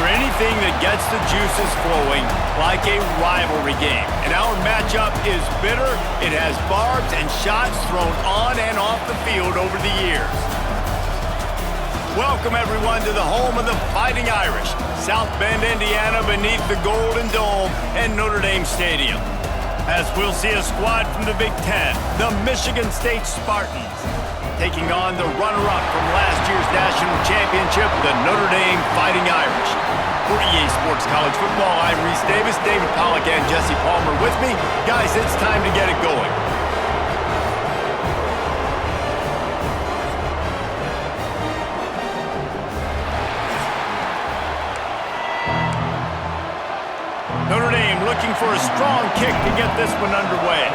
hear anything that gets the juices flowing like a rivalry game. And our matchup is bitter. It has barbs and shots thrown on and off the field over the years. Welcome, everyone, to the home of the Fighting Irish, South Bend, Indiana, beneath the Golden Dome and Notre Dame Stadium. As we'll see a squad from the Big Ten, the Michigan State Spartans, taking on the runner-up from last year's national championship, the Notre Dame Fighting Irish. For EA Sports College Football, I'm Reese Davis, David Pollack, and Jesse Palmer with me. Guys, it's time to get it going. Notre Dame looking for a strong kick to get this one underway.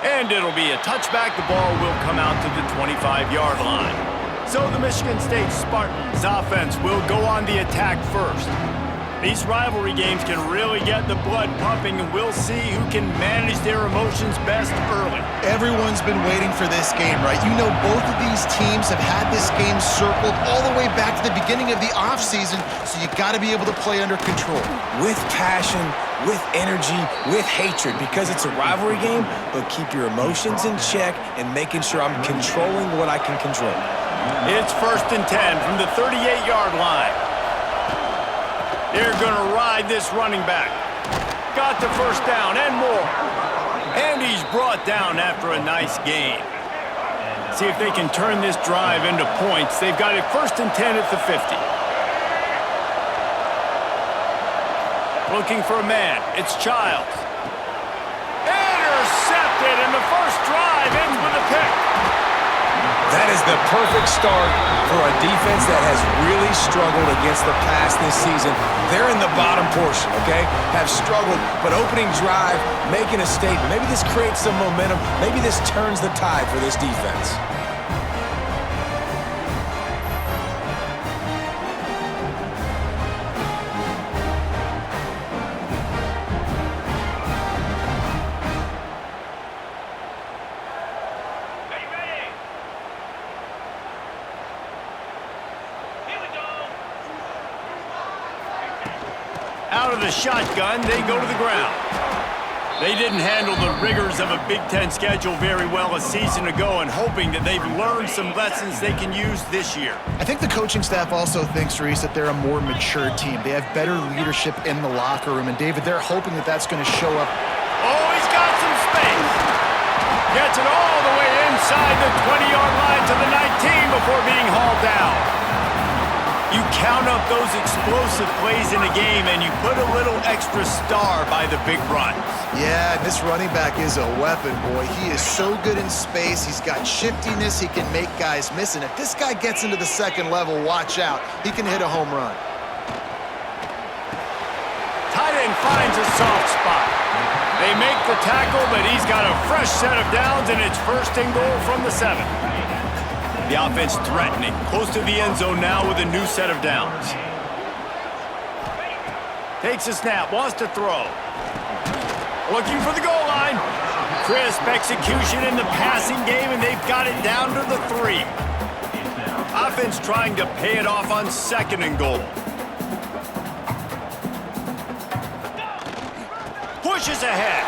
And it'll be a touchback. The ball will come out to the 25-yard line. So the Michigan State Spartans offense will go on the attack first. These rivalry games can really get the blood pumping, and we'll see who can manage their emotions best early. Everyone's been waiting for this game, right? You know, both of these teams have had this game circled all the way back to the beginning of the offseason, so you got to be able to play under control. With passion, with energy, with hatred, because it's a rivalry game, but keep your emotions in check and making sure I'm controlling what I can control. It's 1st and 10 from the 38-yard line. They're going to ride this running back. Got the first down and more. And he's brought down after a nice gain. See if they can turn this drive into points. They've got it 1st and 10 at the 50. Looking for a man. It's Childs. Intercepted, and the first drive ends with a pick. That is the perfect start for a defense that has really struggled against the pass this season. They're in the bottom portion, okay? Have struggled, but opening drive, making a statement. Maybe this creates some momentum. Maybe this turns the tide for this defense. Out of the shotgun, they go to the ground. They didn't handle the rigors of a Big Ten schedule very well a season ago, and hoping that they've learned some lessons they can use this year. I think the coaching staff also thinks, Reese, that they're a more mature team. They have better leadership in the locker room, and David, they're hoping that that's going to show up. Oh, he's got some space. Gets it all the way inside the 20-yard line to the 19 before being hauled down. You count up those explosive plays in a game, and you put a little extra star by the big runs. Yeah, this running back is a weapon, boy. He is so good in space. He's got shiftiness. He can make guys miss. And if this guy gets into the second level, watch out. He can hit a home run. Tight end finds a soft spot. They make the tackle, but he's got a fresh set of downs, and it's 1st and goal from the 7. The offense threatening, close to the end zone now with a new set of downs. Takes a snap, wants to throw. Looking for the goal line. Crisp execution in the passing game, and they've got it down to the 3. Offense trying to pay it off on 2nd and goal. Pushes ahead.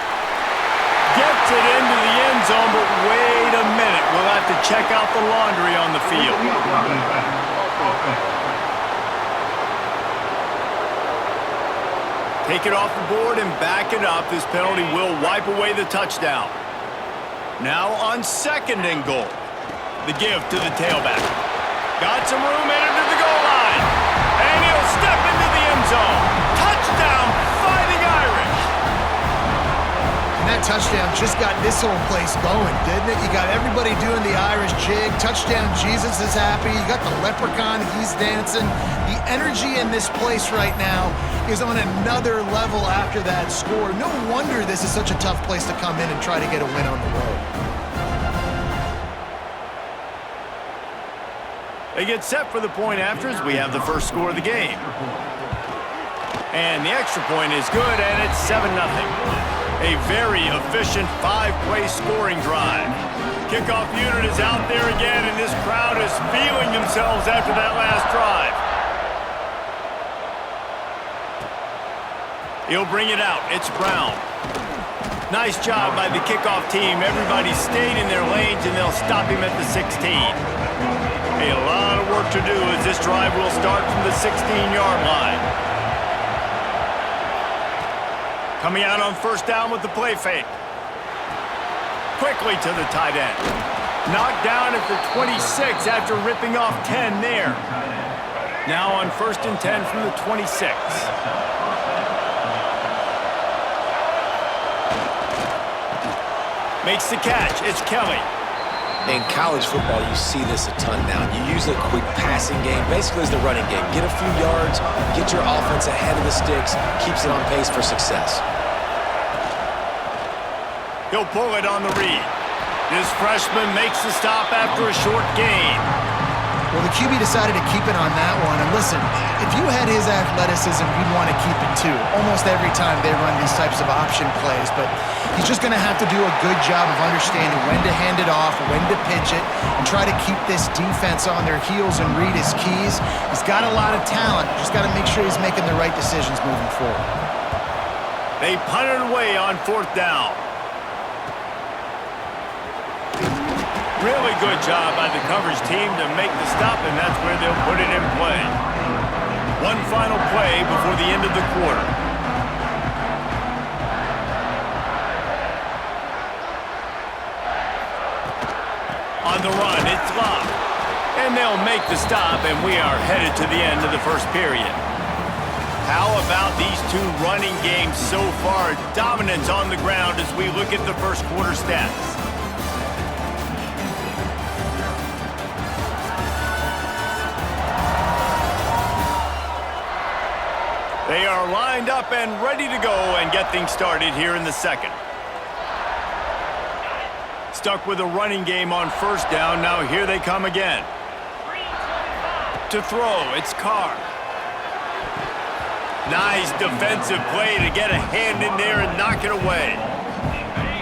Gets it into the end zone, but wait a minute. We'll have to check out the laundry on the field. Take it off the board and back it up. This penalty will wipe away the touchdown. Now on 2nd and goal. The give to the tailback. Got some room, headed to the goal line. And he'll step into the end zone. Touchdown, Fighting Irish. That touchdown just got this whole place going, didn't it? You got everybody doing the Irish jig. Touchdown, Jesus is happy. You got the leprechaun, he's dancing. The energy in this place right now is on another level after that score. No wonder this is such a tough place to come in and try to get a win on the road. They get set for the point after as we have the first score of the game. And the extra point is good, and it's 7-0. A very efficient 5-play scoring drive. Kickoff unit is out there again, and this crowd is feeling themselves after that last drive. He'll bring it out. It's Brown. Nice job by the kickoff team. Everybody stayed in their lanes, and they'll stop him at the 16. A lot of work to do as this drive will start from the 16-yard line. Coming out on first down with the play fake. Quickly to the tight end. Knocked down at the 26 after ripping off 10 there. Now on 1st and 10 from the 26. Makes the catch. It's Kelly. In college football, you see this a ton now. You use a quick passing game, basically as the running game. Get a few yards, get your offense ahead of the sticks, keeps it on pace for success. He'll pull it on the read. This freshman makes the stop after a short gain. Well, the QB decided to keep it on that one. And listen, if you had his athleticism, you'd want to keep it too. Almost every time they run these types of option plays. But he's just going to have to do a good job of understanding when to hand it off, when to pitch it, and try to keep this defense on their heels and read his keys. He's got a lot of talent. Just got to make sure he's making the right decisions moving forward. They punt it away on 4th down. Really good job by the coverage team to make the stop, and that's where they'll put it in play. One final play before the end of the quarter. On the run, it's locked. And they'll make the stop, and we are headed to the end of the first period. How about these two running games so far? Dominance on the ground as we look at the first quarter stats. They are lined up and ready to go and get things started here in the second. Stuck with a running game on first down. Now here they come again. To throw, it's Carr. Nice defensive play to get a hand in there and knock it away.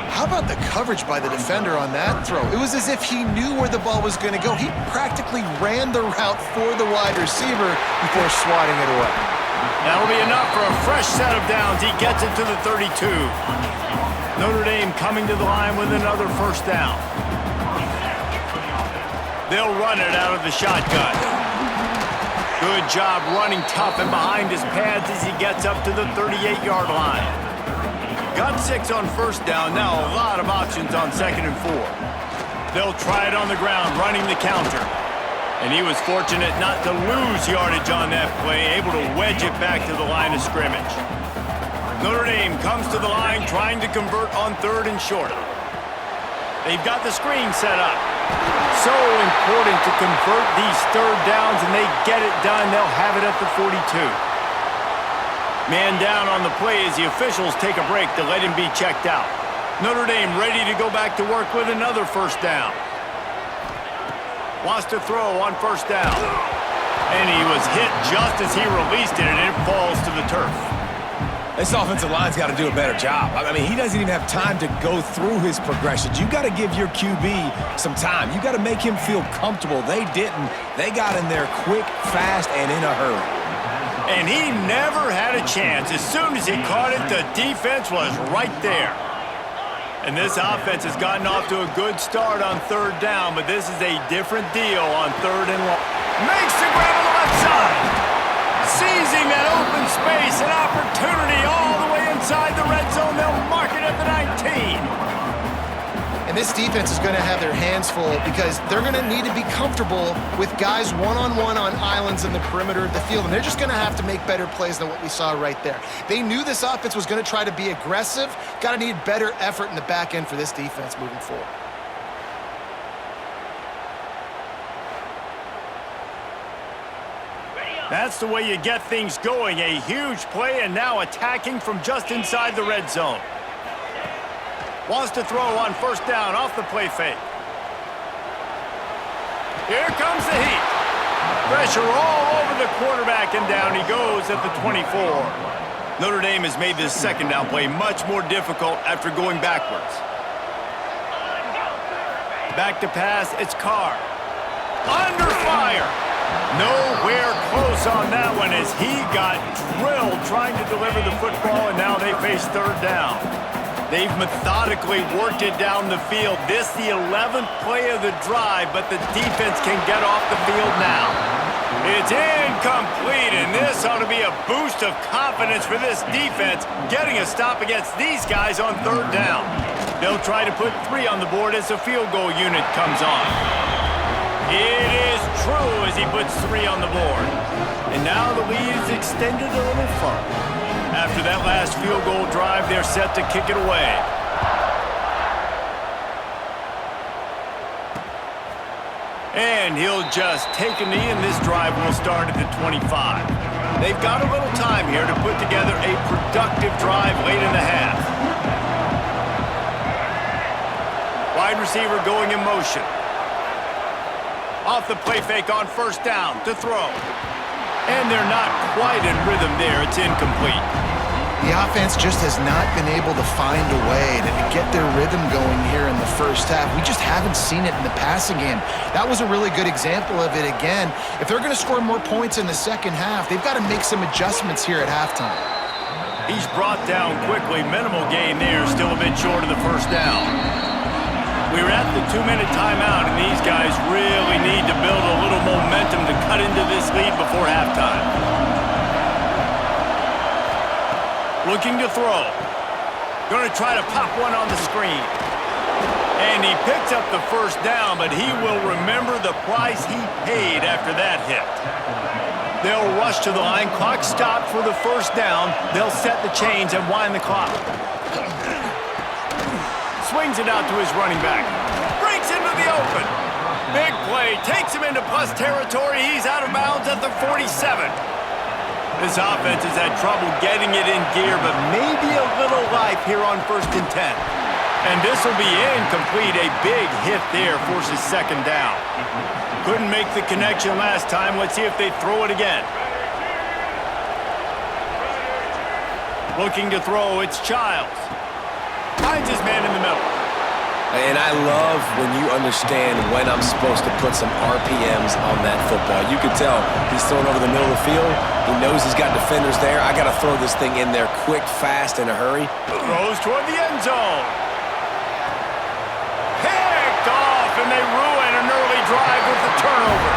How about the coverage by the defender on that throw? It was as if he knew where the ball was going to go. He practically ran the route for the wide receiver before swatting it away. That'll be enough for a fresh set of downs. He gets it to the 32. Notre Dame coming to the line with another first down. They'll run it out of the shotgun. Good job running tough and behind his pads as he gets up to the 38-yard line. Got 6 on first down. Now a lot of options on 2nd and 4. They'll try it on the ground, running the counter. And he was fortunate not to lose yardage on that play, able to wedge it back to the line of scrimmage. Notre Dame comes to the line trying to convert on 3rd and short. They've got the screen set up. So important to convert these 3rd downs, and they get it done. They'll have it at the 42. Man down on the play as the officials take a break to let him be checked out. Notre Dame ready to go back to work with another first down. Wants to throw on first down. And he was hit just as he released it, and it falls to the turf. This offensive line's got to do a better job. I mean, he doesn't even have time to go through his progressions. You got to give your QB some time. You got to make him feel comfortable. They didn't. They got in there quick, fast, and in a hurry. And he never had a chance. As soon as he caught it, the defense was right there. And this offense has gotten off to a good start on 3rd down, but this is a different deal on 3rd and long. Makes the grab on the left side. Seizing that open space, an opportunity all the way inside the red zone. They'll mark it at the 19. And this defense is going to have their hands full because they're going to need to be comfortable with guys one-on-one on islands in the perimeter of the field. And they're just going to have to make better plays than what we saw right there. They knew this offense was going to try to be aggressive. Got to need better effort in the back end for this defense moving forward. That's the way you get things going. A huge play, and now attacking from just inside the red zone. Wants to throw on first down off the play fake. Here comes the heat. Pressure all over the quarterback, and down he goes at the 24. Notre Dame has made this 2nd down play much more difficult after going backwards. Back to pass, it's Carr. Under fire. Nowhere close on that one as he got drilled trying to deliver the football, and now they face third down. They've methodically worked it down the field. This the 11th play of the drive, but the defense can get off the field now. It's incomplete, and this ought to be a boost of confidence for this defense, getting a stop against these guys on third down. They'll try to put 3 on the board as the field goal unit comes on. It is true as he puts 3 on the board. And now the lead is extended a little further. After that last field goal drive, they're set to kick it away. And he'll just take a knee, and this drive will start at the 25. They've got a little time here to put together a productive drive late in the half. Wide receiver going in motion. Off the play fake on first down to throw. And they're not quite in rhythm there. It's incomplete. The offense just has not been able to find a way to get their rhythm going here in the first half. We just haven't seen it in the passing game. That was a really good example of it again. If they're going to score more points in the second half, they've got to make some adjustments here at halftime. He's brought down quickly. Minimal gain there, still a bit short of the first down. We're at the 2-minute timeout, and these guys really need to build a little momentum to cut into this lead before halftime. Looking to throw. Going to try to pop one on the screen. And he picks up the first down, but he will remember the price he paid after that hit. They'll rush to the line. Clock stopped for the first down. They'll set the chains and wind the clock. Swings it out to his running back. Breaks into the open. Big play. Takes him into plus territory. He's out of bounds at the 47. This offense has had trouble getting it in gear, but maybe a little life here on 1st and 10. And this will be incomplete. A big hit there forces second down. Couldn't make the connection last time. Let's see if they throw it again. Looking to throw, it's Childs. Finds his man in the middle. And I love when you understand when I'm supposed to put some RPMs on that football. You can tell he's throwing over the middle of the field. He knows he's got defenders there. I got to throw this thing in there quick, fast, in a hurry. Throws toward the end zone. Picked off, and they ruin an early drive with the turnover.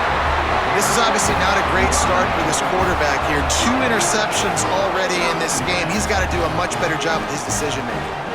This is obviously not a great start for this quarterback here. 2 interceptions already in this game. He's got to do a much better job with his decision-making.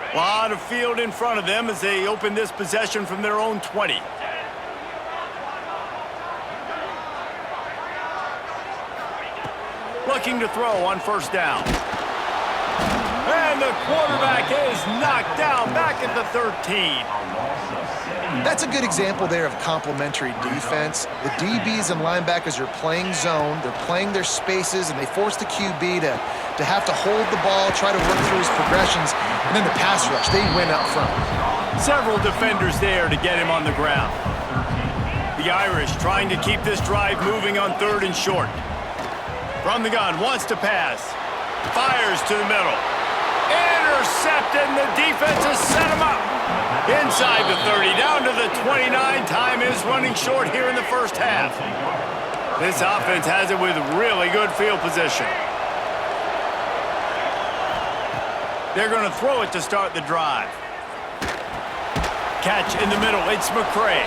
A lot of field in front of them as they open this possession from their own 20. Looking to throw on first down. And the quarterback is knocked down back at the 13. That's a good example there of complementary defense. The DBs and linebackers are playing zone, they're playing their spaces, and they force the QB to have to hold the ball, try to work through his progressions, and then the pass rush, they win up front. Several defenders there to get him on the ground. The Irish trying to keep this drive moving on 3rd and short. From the gun, wants to pass. Fires to the middle. Intercepted, and the defense has set him up. Inside the 30, down to the 29. Time is running short here in the first half. This offense has it with really good field position. They're going to throw it to start the drive. Catch in the middle, it's McCray.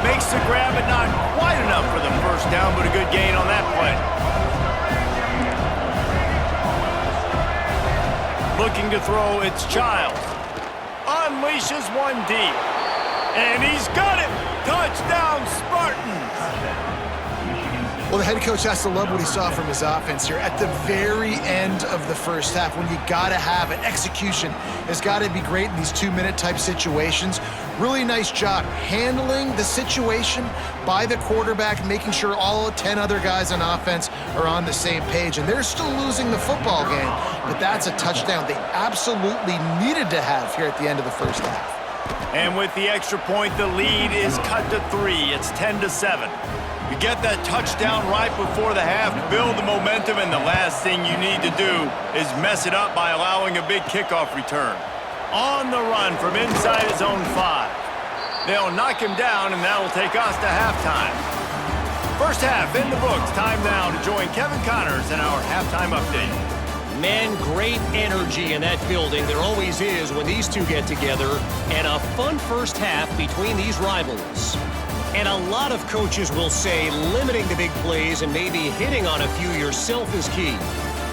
Makes the grab, but not quite enough for the first down, but a good gain on that play. Looking to throw, it's Childs. Unleashes one deep. And he's got it! Touchdown, Spartans! Well, the head coach has to love what he saw from his offense here at the very end of the first half, when you got to have it. Execution has got to be great in these 2-minute type situations. Really nice job handling the situation by the quarterback, making sure all 10 other guys on offense are on the same page. And they're still losing the football game, but that's a touchdown they absolutely needed to have here at the end of the first half. And with the extra point, the lead is cut to 3. It's 10-7. You get that touchdown right before the half, build the momentum, and the last thing you need to do is mess it up by allowing a big kickoff return. On the run from inside his own 5. They'll knock him down, and that'll take us to halftime. First half in the books. Time now to join Kevin Connors in our halftime update. Man, great energy in that building. There always is when these two get together. And a fun first half between these rivals. And a lot of coaches will say limiting the big plays and maybe hitting on a few yourself is key.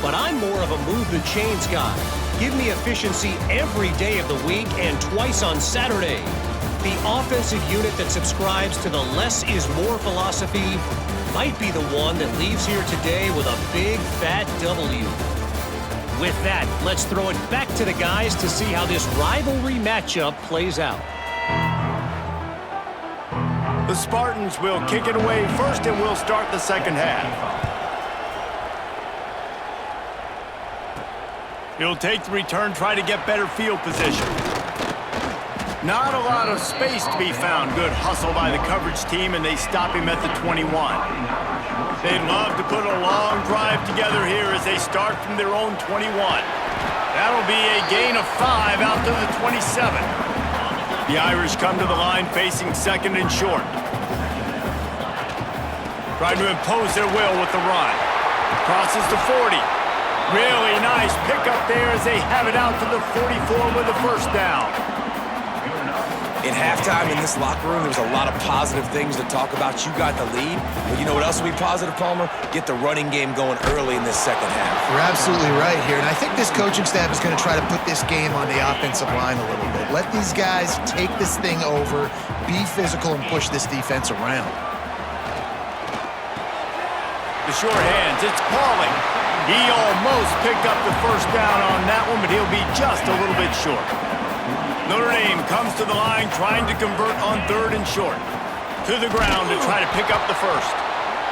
But I'm more of a move the chains guy. Give me efficiency every day of the week and twice on Saturday. The offensive unit that subscribes to the less is more philosophy might be the one that leaves here today with a big fat W. With that, let's throw it back to the guys to see how this rivalry matchup plays out. The Spartans will kick it away first, and we'll start the second half. He'll take the return, try to get better field position. Not a lot of space to be found. Good hustle by the coverage team, and they stop him at the 21. They'd love to put a long drive together here as they start from their own 21. That'll be a gain of 5 out to the 27. The Irish come to the line facing second and short. Trying to impose their will with the run. Crosses the 40. Really nice pickup there as they have it out to the 44 with a first down. In halftime in this locker room, there was a lot of positive things to talk about. You got the lead, but you know what else will be positive, Palmer? Get the running game going early in this second half. You're absolutely right here, and I think this coaching staff is going to try to put this game on the offensive line a little bit. Let these guys take this thing over, be physical, and push this defense around. The short hands, it's Pauling. He almost picked up the first down on that one, but he'll be just a little bit short. Notre Dame comes to the line trying to convert on third and short. To the ground to try to pick up the first.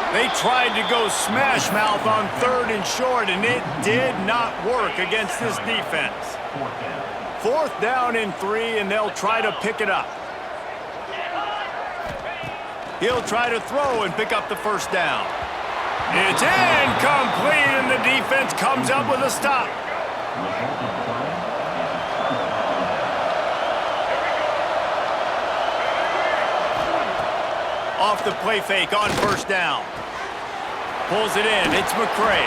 They tried to go smash mouth on third and short, and it did not work against this defense. Fourth down and 3, and they'll try to pick it up. He'll try to throw and pick up the first down. It's incomplete, and the defense comes up with a stop. Off the play fake on first down. Pulls it in. It's McCray.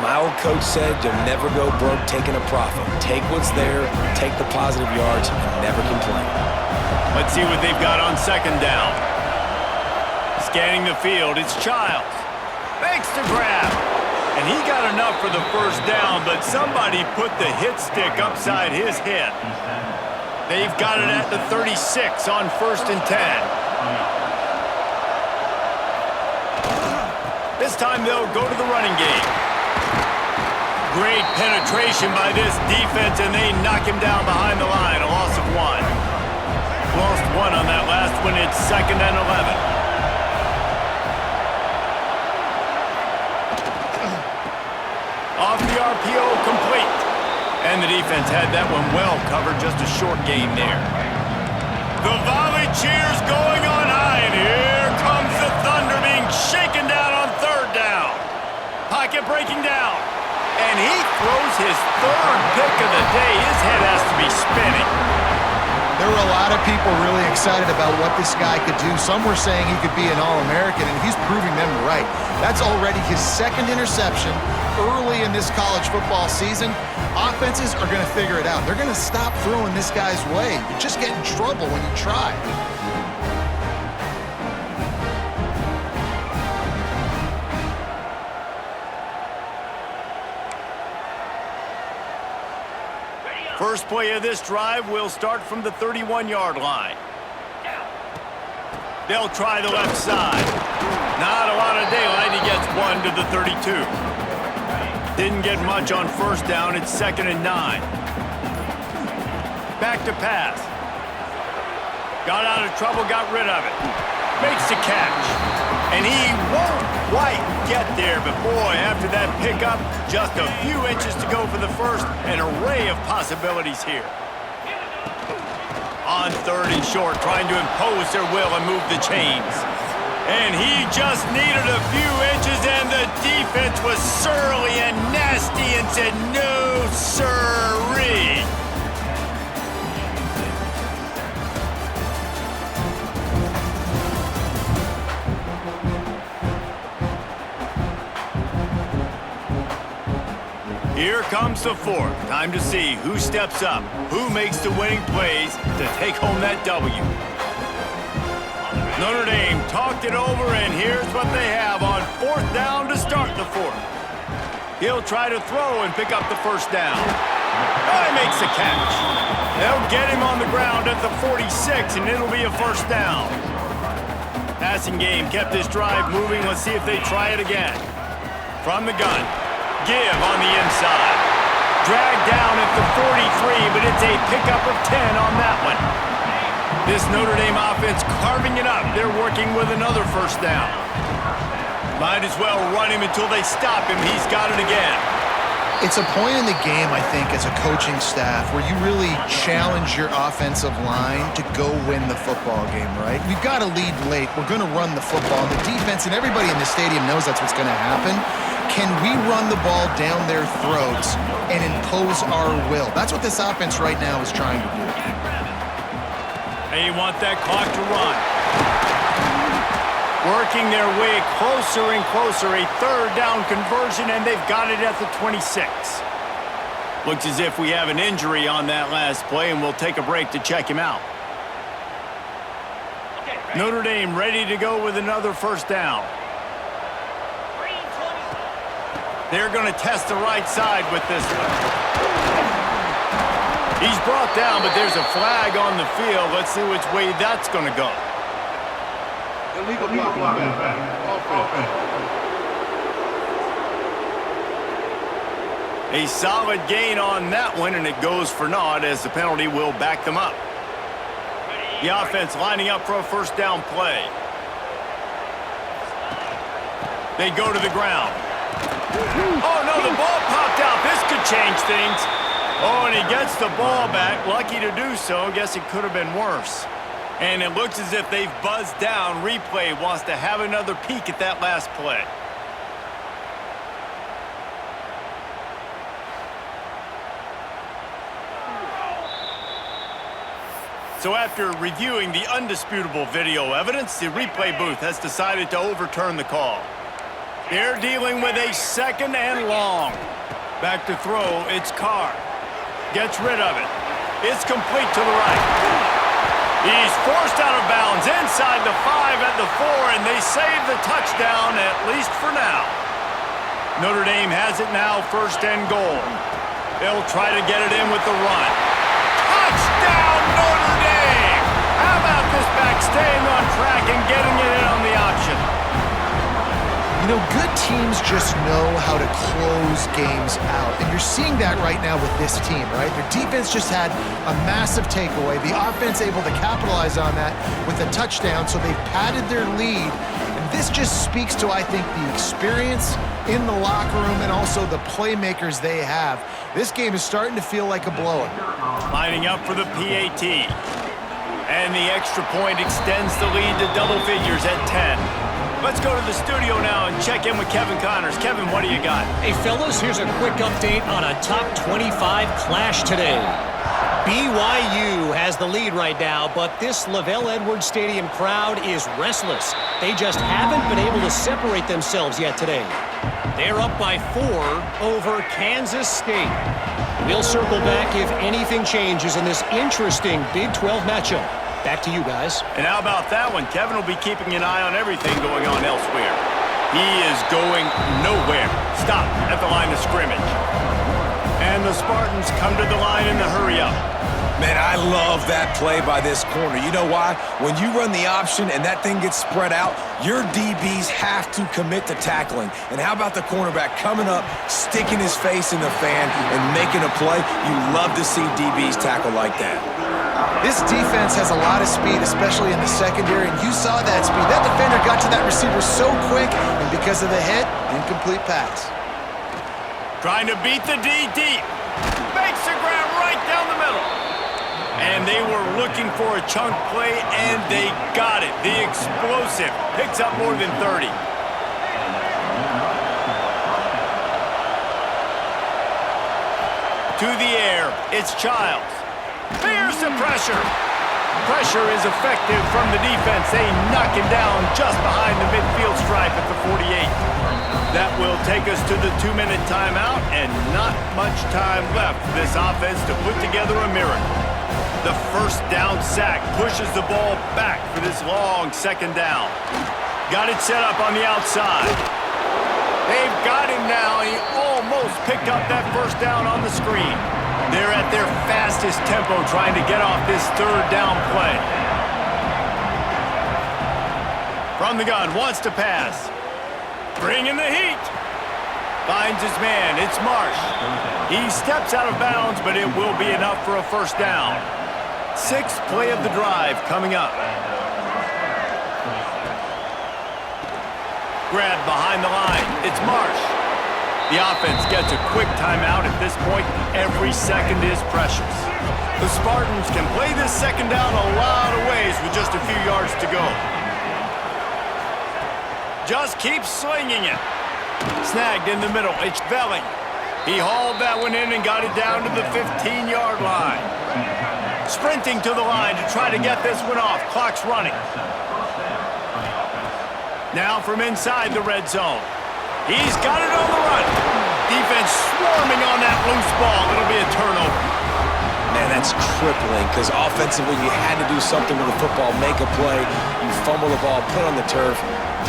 My old coach said you'll never go broke taking a profit. Take what's there, take the positive yards, and never complain. Let's see what they've got on second down. Scanning the field, it's Childs. Makes the grab. And he got enough for the first down, but somebody put the hit stick upside his head. They've got it at the 36 on first and 10. This time they'll go to the running game. Great penetration by this defense, and they knock him down behind the line. A loss of 1. Lost 1 on that last one. It's second and 11. Off the RPO, complete. And the defense had that one well covered. Just a short game there. The volley cheers going on high, and here comes the Thunder being shaken down on third down. Pocket breaking down. And he throws his third pick of the day. His head has to be spinning. There were a lot of people really excited about what this guy could do. Some were saying he could be an All-American, and he's proving them right. That's already his second interception early in this college football season. Offenses are going to figure it out. They're going to stop throwing this guy's way. You just get in trouble when you try. First play of this drive will start from the 31-yard line. They'll try the left side. Not a lot of daylight. He gets 1 to the 32. Didn't get much on first down. It's 2nd and 9. Back to pass. Got out of trouble, got rid of it. Makes the catch. And he won't quite get there, but boy, after that pickup, just a few inches to go for the first. An array of possibilities here. On 3rd and short, trying to impose their will and move the chains. And he just needed a few inches, and the defense was surly and nasty and said, no, sirree. Here comes the 4th. Time to see who steps up, who makes the winning plays to take home that W. Notre Dame talked it over, and here's what they have on 4th down to start the 4th. He'll try to throw and pick up the first down. Oh, he makes the catch. They'll get him on the ground at the 46, and it'll be a first down. Passing game kept this drive moving. Let's see if they try it again. From the gun. Give on the inside. Dragged down at the 43, but it's a pickup of 10 on that one. This Notre Dame offense carving it up. They're working with another first down. Might as well run him until they stop him. He's got it again. It's a point in the game, I think, as a coaching staff where you really challenge your offensive line to go win the football game, right? We've got to lead late. We're going to run the football. The defense and everybody in the stadium knows that's what's going to happen. Can we run the ball down their throats and impose our will? That's what this offense right now is trying to do. They want that clock to run. Working their way closer and closer. A 3rd down conversion, and they've got it at the 26. Looks as if we have an injury on that last play, and we'll take a break to check him out. Notre Dame ready to go with another first down. They're going to test the right side with this one. He's brought down, but there's a flag on the field. Let's see which way that's going to go. Illegal block. A solid gain on that one, and it goes for naught as the penalty will back them up. The offense lining up for a first down play. They go to the ground. Oh, no, the ball popped out. This could change things. Oh, and he gets the ball back. Lucky to do so. Guess it could have been worse. And it looks as if they've buzzed down. Replay wants to have another peek at that last play. So after reviewing the undisputable video evidence, the replay booth has decided to overturn the call. They're dealing with a 2nd and long. Back to throw, it's Carr. Gets rid of it. It's complete to the right. He's forced out of bounds inside the 5 at the 4, and they save the touchdown, at least for now. Notre Dame has it now, 1st and goal. They'll try to get it in with the run. Touchdown, Notre Dame! How about this back staying on track and getting it in on the option? You know, good teams just know how to close games out. And you're seeing that right now with this team, right? Their defense just had a massive takeaway. The offense able to capitalize on that with a touchdown, so they've padded their lead. And this just speaks to, I think, the experience in the locker room and also the playmakers they have. This game is starting to feel like a blowout. Lining up for the PAT. And the extra point extends the lead to double figures at 10. Let's go to the studio now and check in with Kevin Connors. Kevin, what do you got? Hey, fellas, here's a quick update on a top 25 clash today. BYU has the lead right now, but this Lavelle Edwards Stadium crowd is restless. They just haven't been able to separate themselves yet today. They're up by 4 over Kansas State. We'll circle back if anything changes in this interesting Big 12 matchup. Back to you guys. And how about that one? Kevin will be keeping an eye on everything going on elsewhere. He is going nowhere. Stop at the line of scrimmage. And the Spartans come to the line in the hurry up. Man, I love that play by this corner. You know why? When you run the option and that thing gets spread out, your DBs have to commit to tackling. And how about the cornerback coming up, sticking his face in the fan, and making a play? You love to see DBs tackle like that. This defense has a lot of speed, especially in the secondary, and you saw that speed. That defender got to that receiver so quick, and because of the hit, incomplete pass. Trying to beat the D deep. Makes the grab right down the middle. And they were looking for a chunk play, and they got it. The explosive picks up more than 30. To the air, it's Childs. Fears the pressure. Pressure is effective from the defense. They knock him down just behind the midfield stripe at the 48. That will take us to the 2-minute timeout, and not much time left for this offense to put together a miracle. The first down sack pushes the ball back for this long second down. Got it set up on the outside. They've got him now. He almost picked up that first down on the screen. They're at their fastest tempo trying to get off this third down play. From the gun, wants to pass. Bringing the heat. Finds his man. It's Marsh. He steps out of bounds, but it will be enough for a first down. Sixth play of the drive coming up. Grab behind the line. It's Marsh. The offense gets a quick timeout at this point. Every second is precious. The Spartans can play this second down a lot of ways with just a few yards to go. Just keep slinging it. Snagged in the middle. It's Velling. He hauled that one in and got it down to the 15-yard line. Sprinting to the line to try to get this one off. Clock's running. Now from inside the red zone. He's got it on the run. Defense swarming on that loose ball. It'll be a turnover. Man, that's crippling because offensively you had to do something with the football, make a play. You fumble the ball, put it on the turf.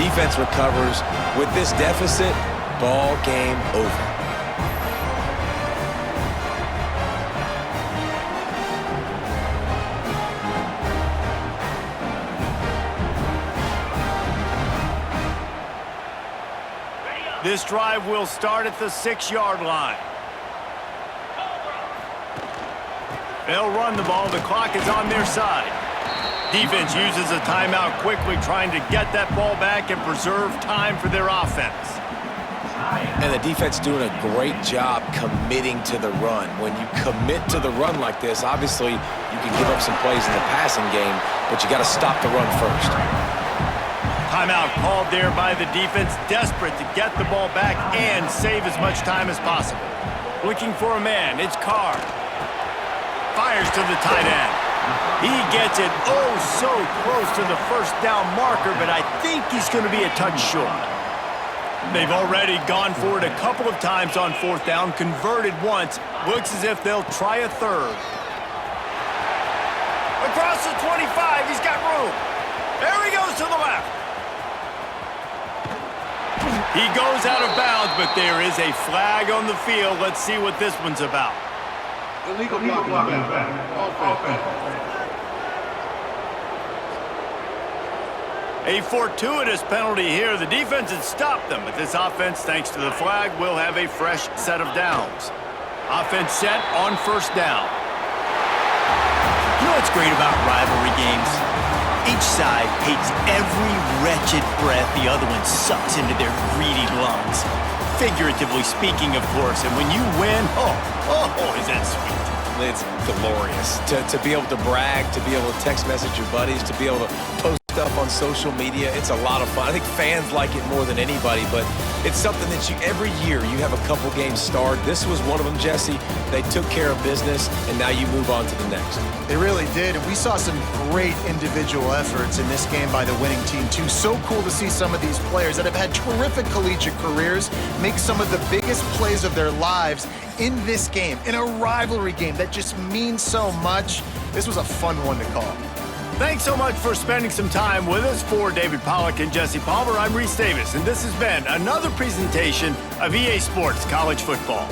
Defense recovers. With this deficit, ball game over. This drive will start at the 6-yard line. They'll run the ball. The clock is on their side. Defense uses a timeout quickly, trying to get that ball back and preserve time for their offense. And the defense doing a great job committing to the run. When you commit to the run like this, obviously you can give up some plays in the passing game, but you got to stop the run first. Timeout called there by the defense, desperate to get the ball back and save as much time as possible. Looking for a man, it's Carr. Fires to the tight end. He gets it oh so close to the first down marker, but I think he's going to be a touch short. They've already gone for it a couple of times on fourth down, converted once. Looks as if they'll try a third. Across the 25, he's got room. There he goes to the left. He goes out of bounds, but there is a flag on the field. Let's see what this one's about. Illegal block. Offense. A fortuitous penalty here. The defense had stopped them, but this offense, thanks to the flag, will have a fresh set of downs. Offense set on first down. You know what's great about rivalry games? Each side hates every wretched breath the other one sucks into their greedy lungs. Figuratively speaking, of course, and when you win, oh, is that sweet. It's glorious. To be able to brag, to be able to text message your buddies, to be able to post stuff on social media, it's a lot of fun. I think fans like it more than anybody, but it's something that every year you have a couple games starred. This was one of them, Jesse. They took care of business, and now you move on to the next. They really did, and we saw some great individual efforts in this game by the winning team, too. So cool to see some of these players that have had terrific collegiate careers make some of the biggest plays of their lives in this game, in a rivalry game that just means so much. This was a fun one to call. Thanks so much for spending some time with us. For David Pollack and Jesse Palmer, I'm Reese Davis, and this has been another presentation of EA Sports College Football.